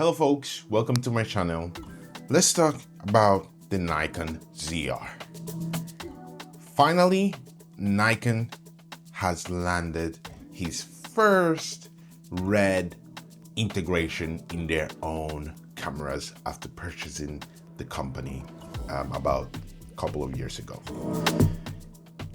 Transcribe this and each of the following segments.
Hello folks, welcome to my channel. Let's talk about the Nikon Zr. Finally, Nikon has landed his first RED integration in their own cameras after purchasing the company about a couple of years ago.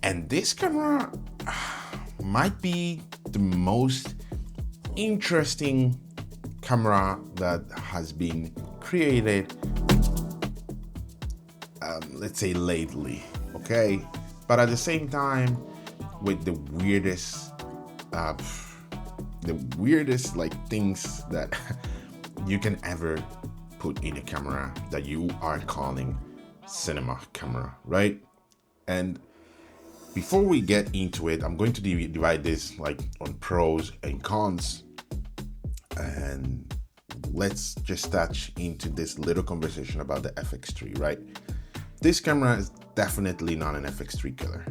And this camera might be the most interesting camera that has been created, let's say lately, okay? But at the same time, with the weirdest like things that you can ever put in a camera that you are calling cinema camera, right? And before we get into it, I'm going to divide this like on pros and cons, and let's just touch into this little conversation about the FX3, right? This camera is definitely not an FX3 killer.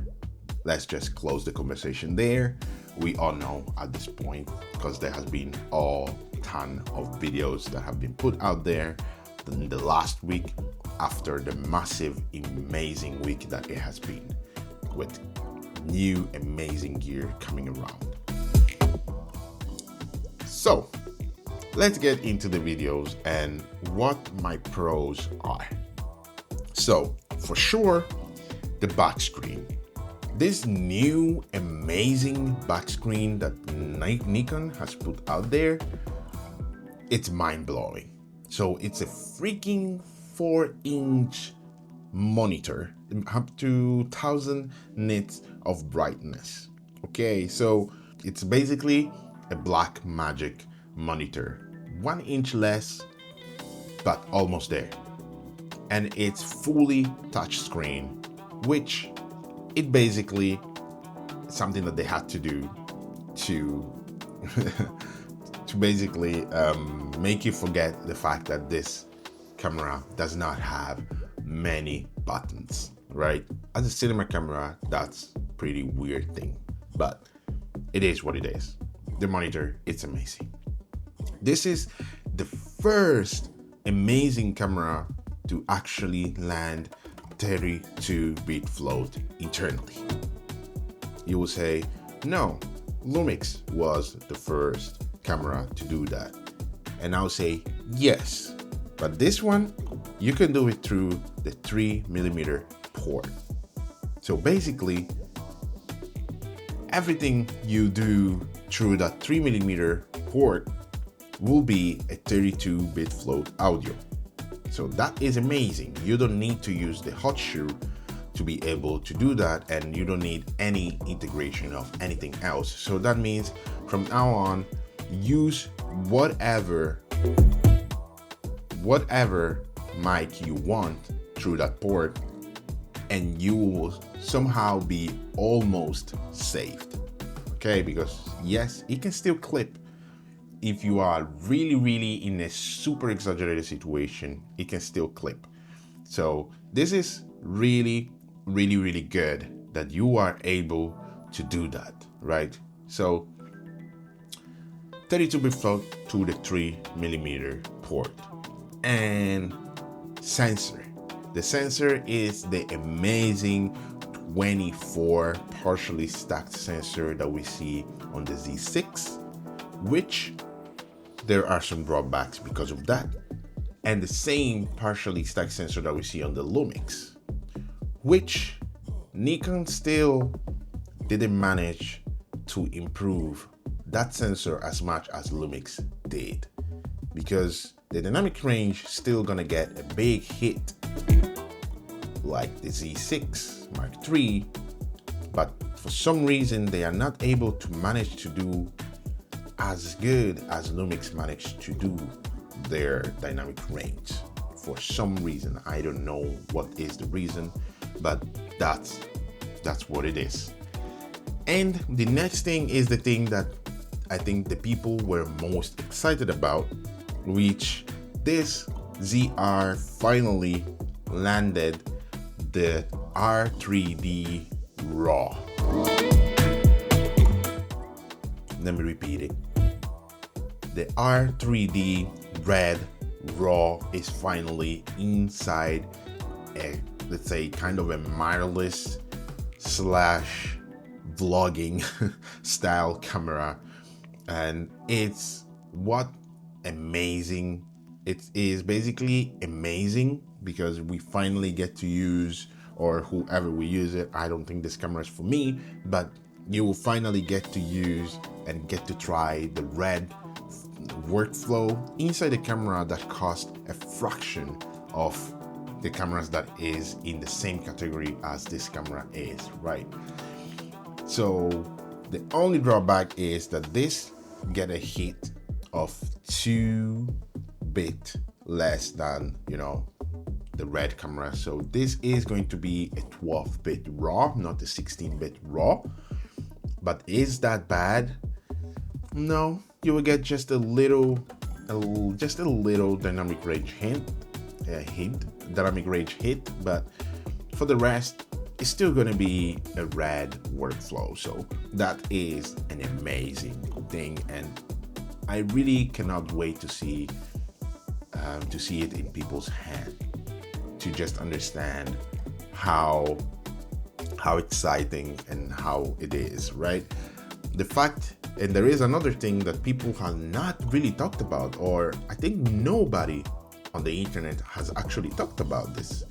Let's just close the conversation there. We all know at this point, because there has been a ton of videos that have been put out there in the last week after the massive, amazing week that it has been, with new amazing gear coming around. So let's get into the videos and what my pros are. So for sure, the back screen. This new amazing back screen that Nikon has put out there, it's mind-blowing. So it's a freaking 4-inch monitor, up to 1000 nits of brightness. Okay, so it's basically a black magic monitor, 1 inch less, but almost there. And it's fully touchscreen, which it basically something that they had to do to to basically make you forget the fact that this camera does not have many buttons, right? As a cinema camera, that's a pretty weird thing, but it is what it is. The monitor, it's amazing. This is the first amazing camera to actually land 32-bit float internally. You will say, no, Lumix was the first camera to do that. And I'll say, yes, but this one, you can do it through the 3mm port. So basically, everything you do through that 3mm port will be a 32-bit float audio. So that is amazing. You don't need to use the hot shoe to be able to do that, and you don't need any integration of anything else. So that means from now on, use whatever mic you want through that port, and you will somehow be almost saved. Okay, because yes, it can still clip. If you are really in a super exaggerated situation, it can still clip. So this is really good that you are able to do that, right? So 32-bit float to the 3mm port. And sensor. The sensor is the amazing 24 partially stacked sensor that we see on the Z6, which there are some drawbacks because of that. And the same partially stacked sensor that we see on the Lumix, which Nikon still didn't manage to improve that sensor as much as Lumix did, because the dynamic range still gonna get a big hit like the Z6 Mark III, but for some reason they are not able to manage to do as good as Lumix managed to do their dynamic range. For some reason, I don't know what is the reason, but that's what it is. And the next thing is the thing that I think the people were most excited about, which this ZR finally landed the R3D RAW. Let me repeat it. The R3D Red RAW is finally inside a, let's say, kind of a mirrorless slash vlogging style camera, and it's amazing. It is basically amazing because we finally get to use, or whoever we use it, I don't think this camera is for me, but you will finally get to use and get to try the Red workflow inside the camera that cost a fraction of the cameras that is in the same category as this camera is, right? So the only drawback is that this get a hit of 2-bit less than, you know, the Red camera. So this is going to be a 12-bit RAW, not a 16-bit RAW. But is that bad? No, you will get just a little dynamic range dynamic range hit, but for the rest, it's still going to be a Red workflow. So that is an amazing thing, and I really cannot wait to see it in people's hand, to just understand how exciting and how it is, right? The fact, and there is another thing that people have not really talked about, or I think nobody on the internet has actually talked about this,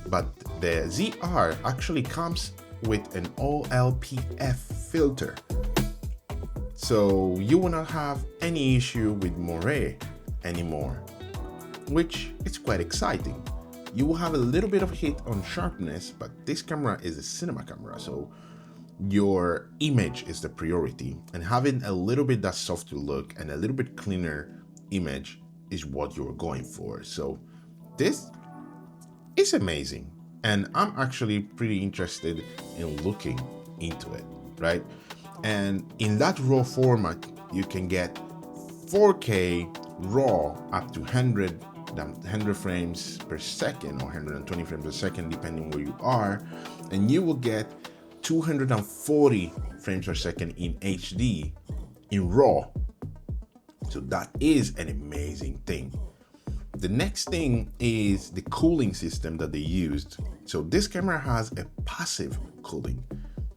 but the ZR actually comes with an OLPF filter. So you will not have any issue with moire anymore, which is quite exciting. You will have a little bit of hit on sharpness, but this camera is a cinema camera, so your image is the priority, and having a little bit that softer look and a little bit cleaner image is what you're going for. So this is amazing, and I'm actually pretty interested in looking into it, right? And in that RAW format, you can get 4K RAW up to 100 frames per second or 120 frames per second, depending where you are, and you will get 240 frames per second in HD in RAW. So that is an amazing thing. The next thing is the cooling system that they used. So this camera has a passive cooling,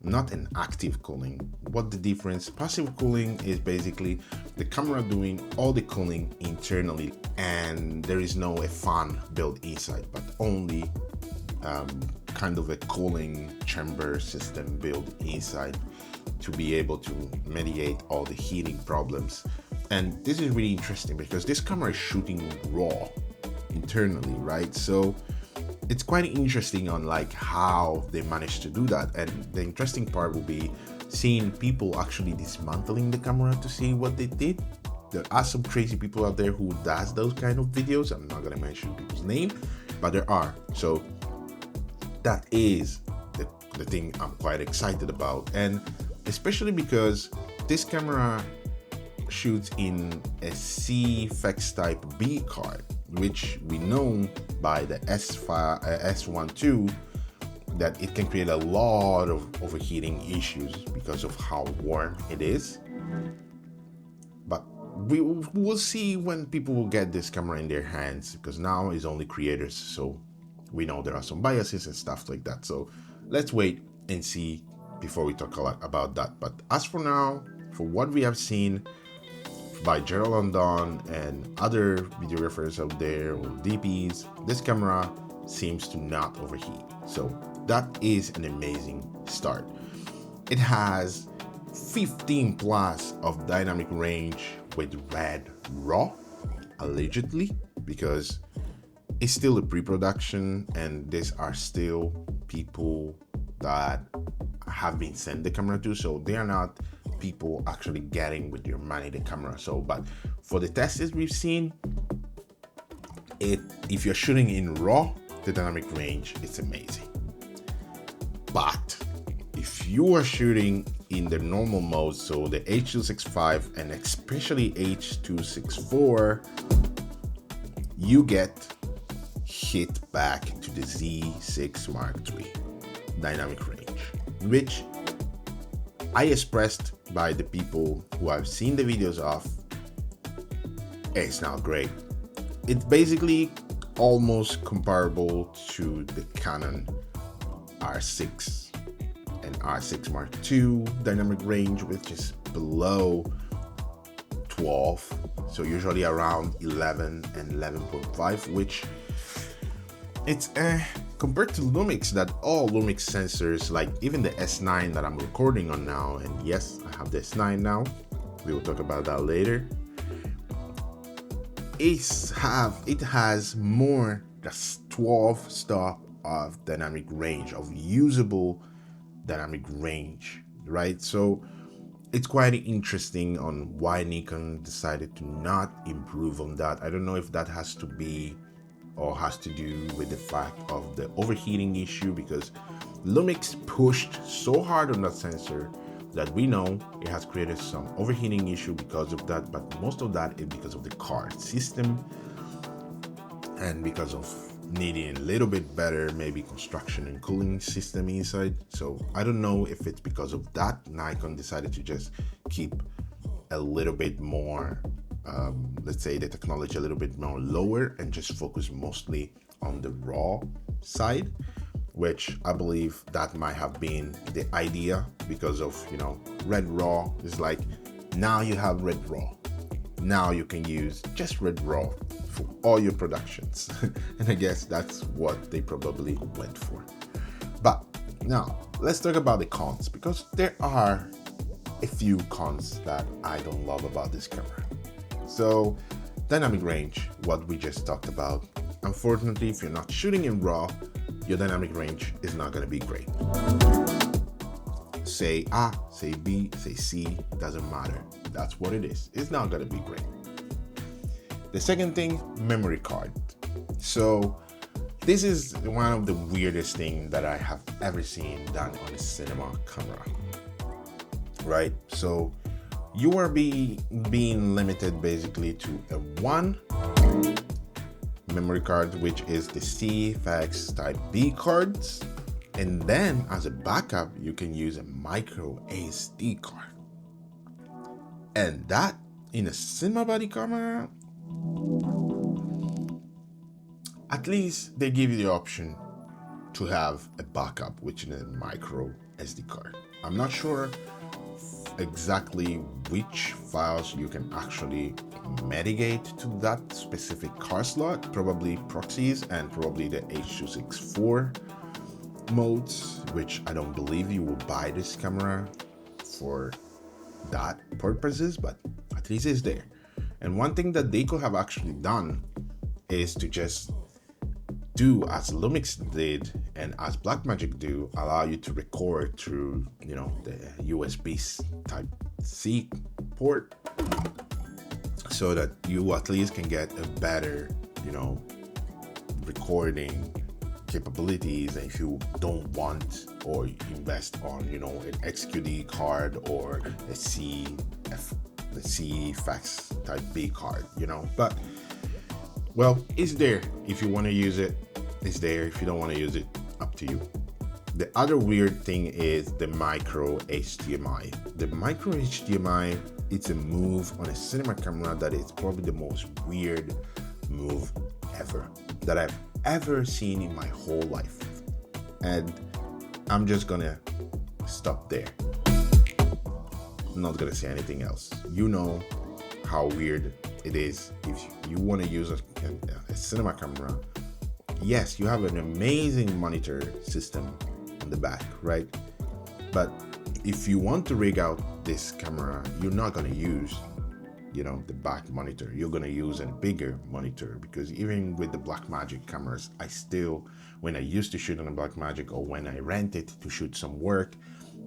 not an active cooling. What the difference? Passive cooling is basically the camera doing all the cooling internally, and there is no a fan built inside, but only kind of a cooling chamber system built inside to be able to mediate all the heating problems. And this is really interesting because this camera is shooting RAW internally, right? So it's quite interesting on like how they managed to do that. And the interesting part will be seeing people actually dismantling the camera to see what they did. There are some crazy people out there who does those kind of videos. I'm not gonna mention people's name, but there are. So that is the thing I'm quite excited about, and especially because this camera shoots in a CFX type B card, which we know by the S12 that it can create a lot of overheating issues because of how warm it is. But we will see when people will get this camera in their hands, because now it's only creators, so we know there are some biases and stuff like that. So let's wait and see before we talk a lot about that. But as for now, for what we have seen by Gerald London and other videographers out there or DPs, this camera seems to not overheat. So that is an amazing start. It has 15 plus of dynamic range with Red RAW, allegedly, because it's still a pre-production and these are still people that have been sent the camera to, so they are not people actually getting with your money the camera. So but for the tests we've seen, if you're shooting in RAW, the dynamic range is amazing. But if you are shooting in the normal mode, so the H.265 and especially H.264, you get hit back to the Z6 Mark III dynamic range, which I expressed by the people who I've seen the videos of It's not great. It's basically almost comparable to the Canon R6 and R6 Mark II dynamic range, which is below 12, so usually around 11 and 11.5, which it's compared to Lumix, that all Lumix sensors, like even the S9 that I'm recording on now, and yes, I have the S9 now, we will talk about that later, it has more than 12 stop of dynamic range, of usable dynamic range, right? So it's quite interesting on why Nikon decided to not improve on that. I don't know if that has to be or has to do with the fact of the overheating issue, because Lumix pushed so hard on that sensor that we know it has created some overheating issue because of that, but most of that is because of the card system and because of needing a little bit better maybe construction and cooling system inside. So I don't know if it's because of that Nikon decided to just keep a little bit more let's say the technology a little bit more lower and just focus mostly on the raw side, which I believe that might have been the idea, because of, you know, red raw is like, now you have red raw, now you can use just red raw for all your productions. And I guess that's what they probably went for. But now let's talk about the cons, because there are a few cons that I don't love about this camera. So dynamic range, what we just talked about. Unfortunately, if you're not shooting in RAW, your dynamic range is not going to be great. Say A, say B, say C, doesn't matter. That's what it is. It's not going to be great. The second thing, memory card. So this is one of the weirdest things that I have ever seen done on a cinema camera, right? So you are being limited basically to a one memory card, which is the CFX Type B cards, and then as a backup you can use a micro SD card, and that in a cinema body camera, at least they give you the option to have a backup, which is a micro SD card. I'm not sure exactly which files you can actually mitigate to that specific card slot, probably proxies and probably the H.264 modes, which I don't believe you will buy this camera for that purposes, but at least it's there. And one thing that they could have actually done is to just do as Lumix did and as Blackmagic do, allow you to record through, you know, the USB type C port, so that you at least can get a better, you know, recording capabilities. And if you don't want or invest on, you know, an XQD card or a CFX Type B card, you know, but well, it's there. If you want to use it, it's there. If you don't want to use it, up to you. The other weird thing is the micro HDMI. The micro HDMI, it's a move on a cinema camera that is probably the most weird move ever that I've ever seen in my whole life. And I'm just gonna stop there. I'm not gonna say anything else. You know how weird it is if you want to use a cinema camera. Yes, you have an amazing monitor system on the back, right? But if you want to rig out this camera, you're not going to use, you know, the back monitor. You're going to use a bigger monitor, because even with the Blackmagic cameras, I still, when I used to shoot on a Blackmagic or when I rent it to shoot some work,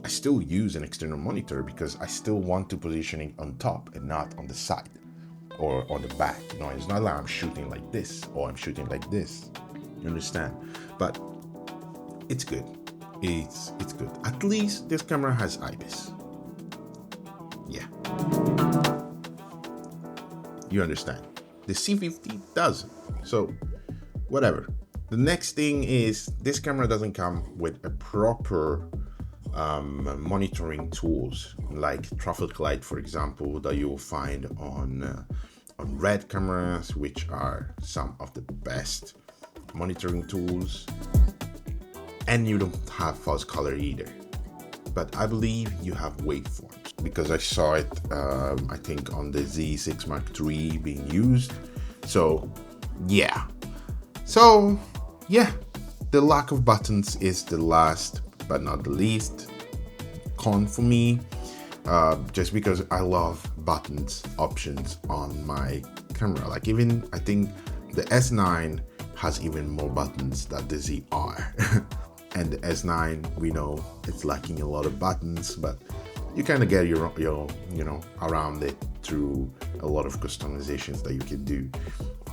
I still use an external monitor because I still want to position it on top and not on the side or on the back. You know, it's not like I'm shooting like this or I'm shooting like this. You understand? But it's good. It's good. At least this camera has IBIS. Yeah. You understand? The C50 doesn't. So whatever. The next thing is this camera doesn't come with a proper monitoring tools like traffic light, for example, that you will find on on RED cameras, which are some of the best monitoring tools, and you don't have false color either. But I believe you have waveforms because I saw it, I think, on the Z6 Mark III being used. So yeah, the lack of buttons is the last but not the least con for me, just because I love buttons options on my camera. Like, even I think the S9 has even more buttons than the ZR. And the S9, we know it's lacking a lot of buttons, but you kind of get your around it through a lot of customizations that you can do,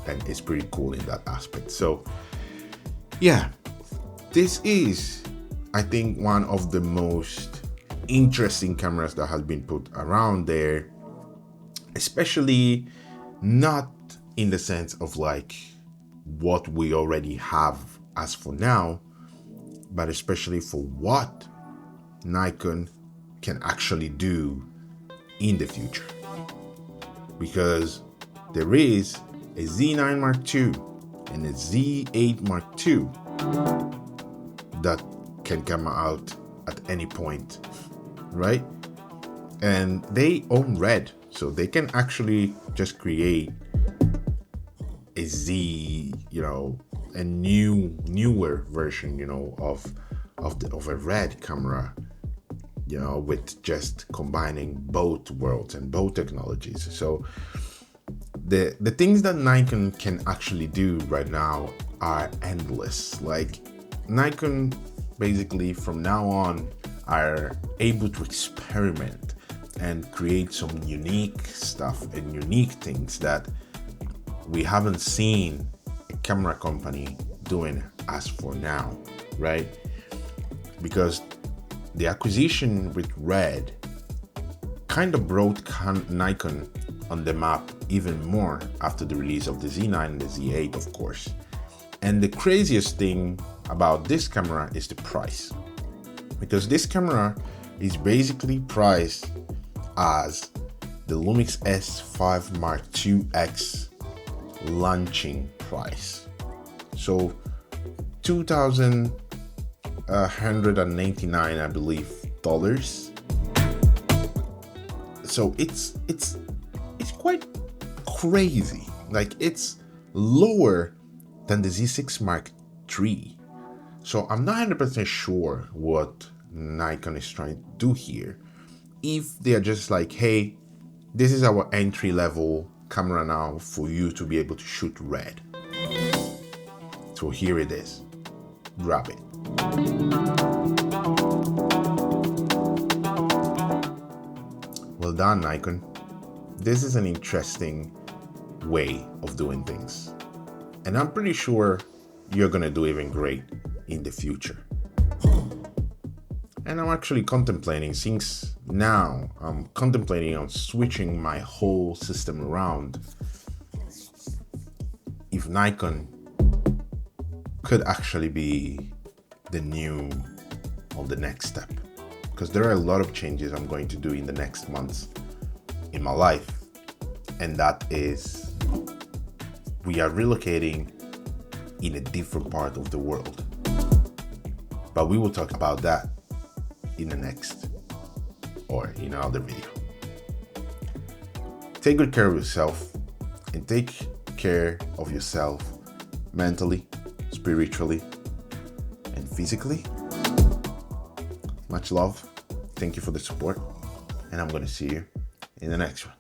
and it's pretty cool in that aspect. So yeah, this is, I think, one of the most interesting cameras that has been put around there, especially not in the sense of like what we already have as for now, but especially for what Nikon can actually do in the future. Because there is a Z9 Mark II and a Z8 Mark II that can come out at any point, right? And they own RED, so they can actually just create a Z, a newer version, of a RED camera, with just combining both worlds and both technologies. So the things that Nikon can actually do right now are endless. Like, Nikon basically from now on are able to experiment and create some unique stuff and unique things that we haven't seen a camera company doing as for now, right? Because the acquisition with RED kind of brought Nikon on the map even more after the release of the Z9 and the Z8, of course. And the craziest thing about this camera is the price, because this camera is basically priced as the Lumix S5 Mark II X launching price. So $2,199, I believe, dollars. So it's quite crazy. Like, it's lower than the Z6 Mark III. So I'm not 100% sure what Nikon is trying to do here. If they are just like, hey, this is our entry level camera now for you to be able to shoot RED. So here it is. Grab it. Well done, Nikon. This is an interesting way of doing things, and I'm pretty sure you're gonna do even great in the future. And I'm actually contemplating, since now I'm contemplating on switching my whole system around, if Nikon could actually be the new or the next step, because there are a lot of changes I'm going to do in the next months in my life, and that is, we are relocating in a different part of the world. But we will talk about that in the next or in another video. Take good care of yourself, and take care of yourself mentally, spiritually, and physically. Much love. Thank you for the support, and I'm going to see you in the next one.